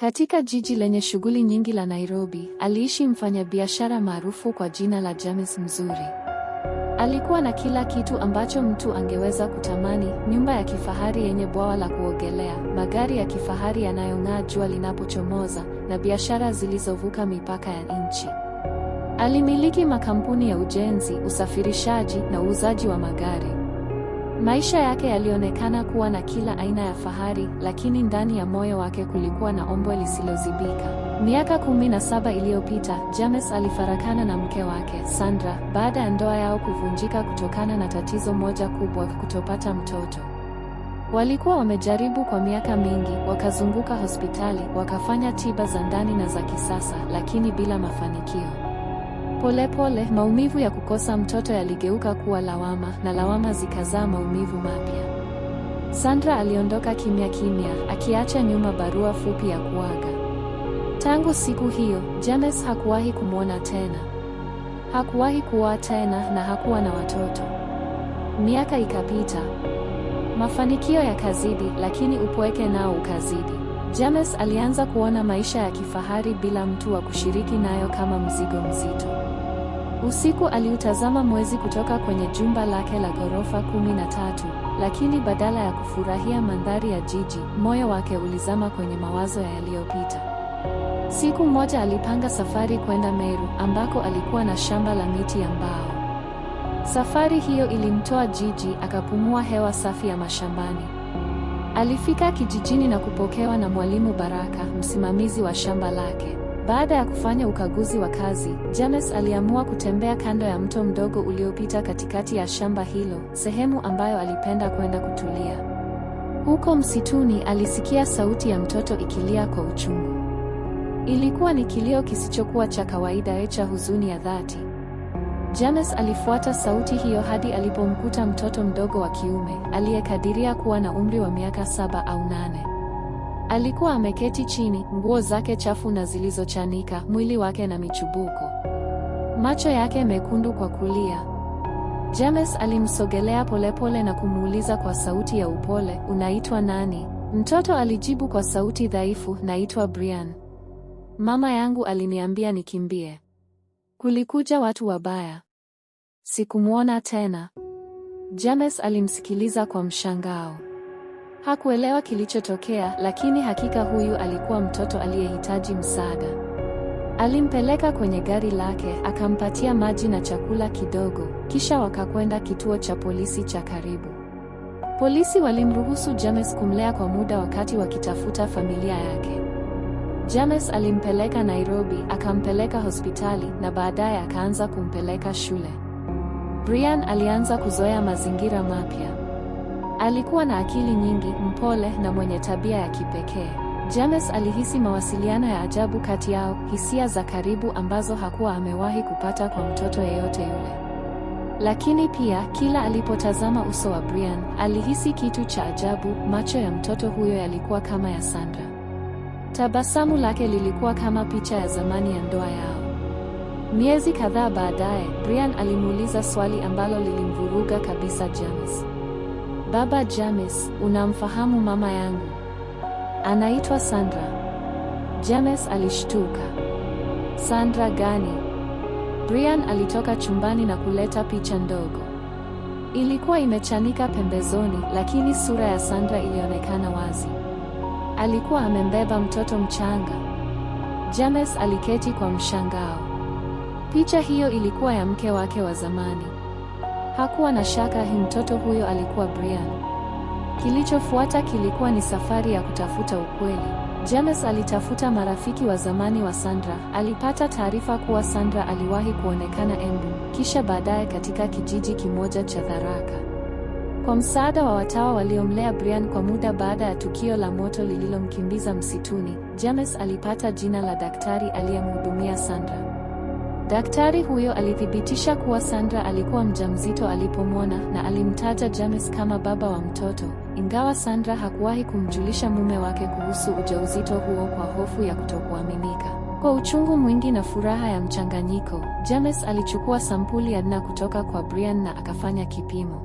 Katika jiji lenye shughuli nyingi la Nairobi, aliishi mfanyabiashara maarufu kwa jina la James Mzuri. Alikuwa na kila kitu ambacho mtu angeweza kutamani: nyumba ya kifahari yenye bwawa la kuogelea, magari ya kifahari yanayong'aa jua linapochomoza, na biashara zilizovuka mipaka ya nchi. Alimiliki makampuni ya ujenzi, usafirishaji na uuzaji wa magari. Maisha yake yalionekana kuwa na kila aina ya fahari, lakini ndani ya moyo wake kulikuwa na ombwe lisilozibika. Miaka 17 iliyopita, James alifarakana na mke wake, Sandra, baada ya ndoa yao kuvunjika kutokana na tatizo moja kubwa: kutopata mtoto. Walikuwa wamejaribu kwa miaka mingi, wakazunguka hospitali, wakafanya tiba za ndani na za kisasa, lakini bila mafanikio. Polepole, maumivu ya kukosa mtoto yaligeuka kuwa lawama, na lawama zikazaa maumivu mapya. Sandra aliondoka kimya kimya, akiacha nyuma barua fupi ya kuaga. Tangu siku hiyo, James hakuwahi kumwona tena. Hakuwahi kuoa tena na hakuwa na watoto. Miaka ikapita. Mafanikio yakazidi, lakini upweke nao ukazidi. James alianza kuona maisha ya kifahari bila mtu wa kushiriki nayo kama mzigo mzito. Usiku aliutazama mwezi kutoka kwenye jumba lake la ghorofa 13, lakini badala ya kufurahia mandhari ya jiji, moyo wake ulizama kwenye mawazo ya yaliyopita. Siku moja alipanga safari kwenda Meru, ambako alikuwa na shamba la miti ya mbao. Safari hiyo ilimtoa jiji, akapumua hewa safi ya mashambani. Alifika kijijini na kupokewa na Mwalimu Baraka, msimamizi wa shamba lake. Baada ya kufanya ukaguzi wa kazi, James aliamua kutembea kando ya mto mdogo uliopita katikati ya shamba hilo, sehemu ambayo alipenda kwenda kutulia. Huko msituni alisikia sauti ya mtoto ikilia kwa uchungu. Ilikuwa ni kilio kisichokuwa cha kawaida, cha huzuni ya dhati. James alifuata sauti hiyo hadi alipomkuta mtoto mdogo wa kiume, aliyekadiria kuwa na umri wa miaka 7 au 8. Alikuwa ameketi chini, nguo zake chafu na zilizochanika, mwili wake na michubuko, macho yake mekundu kwa kulia. James alimsogelea polepole na kumuuliza kwa sauti ya upole, "Unaitwa nani?" Mtoto alijibu kwa sauti dhaifu, "Naitwa Brian. Mama yangu aliniambia nikimbie. Kulikuja watu wabaya. Sikumwona tena." James alimsikiliza kwa mshangao. Hakuelewa kilichotokea, lakini hakika huyu alikuwa mtoto aliyehitaji msaada. Alimpeleka kwenye gari lake, akampatia maji na chakula kidogo, kisha wakakwenda kituo cha polisi cha karibu. Polisi walimruhusu James kumlea kwa muda wakati wakitafuta familia yake. James alimpeleka Nairobi, akampeleka hospitali na baadaye akaanza kumpeleka shule. Brian alianza kuzoea mazingira mapya. Alikuwa na akili nyingi, mpole na mwenye tabia ya kipekee. James alihisi mawasiliano ya ajabu kati yao, hisia za karibu ambazo hakuwa amewahi kupata kwa mtoto yeyote yule. Lakini pia, kila alipotazama uso wa Brian, alihisi kitu cha ajabu. Macho ya mtoto huyo yalikuwa kama ya Sandra. Tabasamu lake lilikuwa kama picha ya zamani ya ndoa yao. Miezi kadhaa baadaye, Brian alimuuliza swali ambalo lilimvuruga kabisa James. "Baba James, unamfahamu mama yangu? Anaitwa Sandra." James alishtuka. "Sandra gani?" Brian alitoka chumbani na kuleta picha ndogo. Ilikuwa imechanika pembezoni, lakini sura ya Sandra ilionekana wazi. Alikuwa amembeba mtoto mchanga. James aliketi kwa mshangao. Picha hiyo ilikuwa ya mke wake wa zamani. Hakuwa na shaka, mtoto huyo alikuwa Brian. Kilichofuata kilikuwa ni safari ya kutafuta ukweli. James alitafuta marafiki wa zamani wa Sandra. Alipata taarifa kuwa Sandra aliwahi kuonekana Embu, kisha baadaye katika kijiji kimoja cha Tharaka. Kwa msaada wa watawa waliomlea Brian kwa muda baada ya tukio la moto lililomkimbiza msituni, James alipata jina la daktari aliyemhudumia Sandra. Daktari huyo alithibitisha kuwa Sandra alikuwa mjamzito alipomwona, na alimtaja James kama baba wa mtoto, ingawa Sandra hakuwahi kumjulisha mume wake kuhusu ujauzito huo kwa hofu ya kutokuaminika. Kwa uchungu mwingi na furaha ya mchanganyiko, James alichukua sampuli ya DNA kutoka kwa Brian na akafanya kipimo.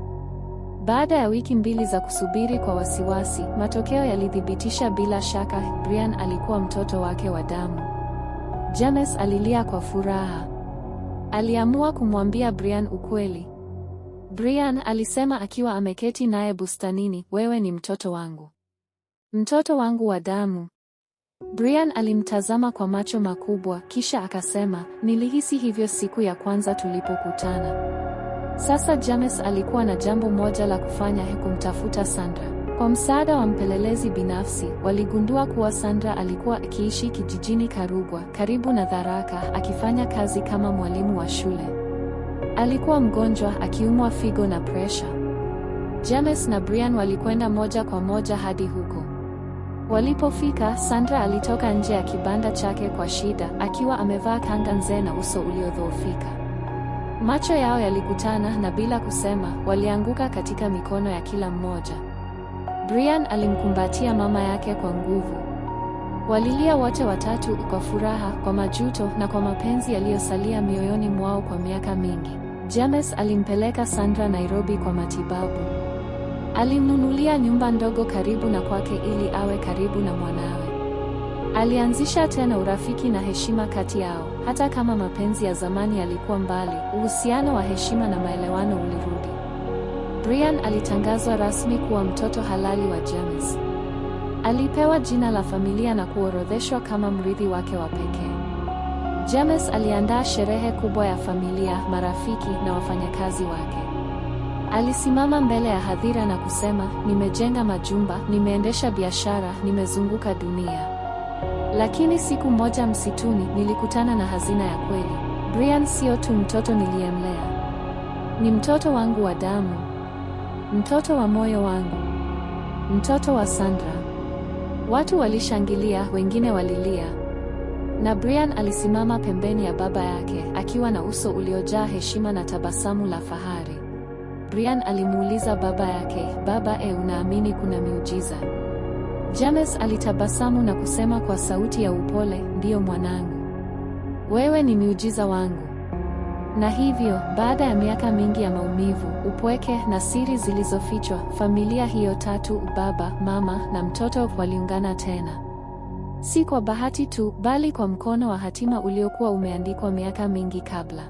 Baada ya wiki 2 za kusubiri kwa wasiwasi, matokeo yalithibitisha bila shaka, Brian alikuwa mtoto wake wa damu. James alilia kwa furaha. Aliamua kumwambia Brian ukweli. Brian alisema akiwa ameketi naye bustanini, wewe ni mtoto wangu. Mtoto wangu wa damu. Brian alimtazama kwa macho makubwa, kisha akasema, nilihisi hivyo siku ya kwanza tulipokutana. Sasa James alikuwa na jambo moja la kufanya, kumtafuta Sandra. Kwa msaada wa mpelelezi binafsi, waligundua kuwa Sandra alikuwa akiishi kijijini Karugwa, karibu na Tharaka, akifanya kazi kama mwalimu wa shule. Alikuwa mgonjwa, akiumwa figo na presha. James na Brian walikwenda moja kwa moja hadi huko. Walipofika, Sandra alitoka nje ya kibanda chake kwa shida, akiwa amevaa kanga nzee na uso uliodhoofika. Macho yao yalikutana na bila kusema, walianguka katika mikono ya kila mmoja. Brian alimkumbatia mama yake kwa nguvu. Walilia wote watatu kwa furaha, kwa majuto na kwa mapenzi yaliyosalia mioyoni mwao kwa miaka mingi. James alimpeleka Sandra Nairobi kwa matibabu. Alimnunulia nyumba ndogo karibu na kwake ili awe karibu na mwanawe. Alianzisha tena urafiki na heshima kati yao, hata kama mapenzi ya zamani yalikuwa mbali, uhusiano wa heshima na maelewano ulirudi. Brian alitangazwa rasmi kuwa mtoto halali wa James. Alipewa jina la familia na kuorodheshwa kama mrithi wake wa pekee. James aliandaa sherehe kubwa ya familia, marafiki na wafanyakazi wake. Alisimama mbele ya hadhira na kusema, nimejenga majumba, nimeendesha biashara, nimezunguka dunia. Lakini siku moja msituni, nilikutana na hazina ya kweli. Brian sio tu mtoto niliyemlea. Ni mtoto wangu wa damu. Mtoto wa moyo wangu. Mtoto wa Sandra. Watu walishangilia, wengine walilia. Na Brian alisimama pembeni ya baba yake, akiwa na uso uliojaa heshima na tabasamu la fahari. Brian alimuuliza baba yake, baba, unaamini kuna miujiza? James alitabasamu na kusema kwa sauti ya upole, ndiyo mwanangu. Wewe ni miujiza wangu. Na hivyo, baada ya miaka mingi ya maumivu, upweke na siri zilizofichwa, familia hiyo tatu, baba, mama na mtoto, waliungana tena. Si kwa bahati tu, bali kwa mkono wa hatima uliokuwa umeandikwa miaka mingi kabla.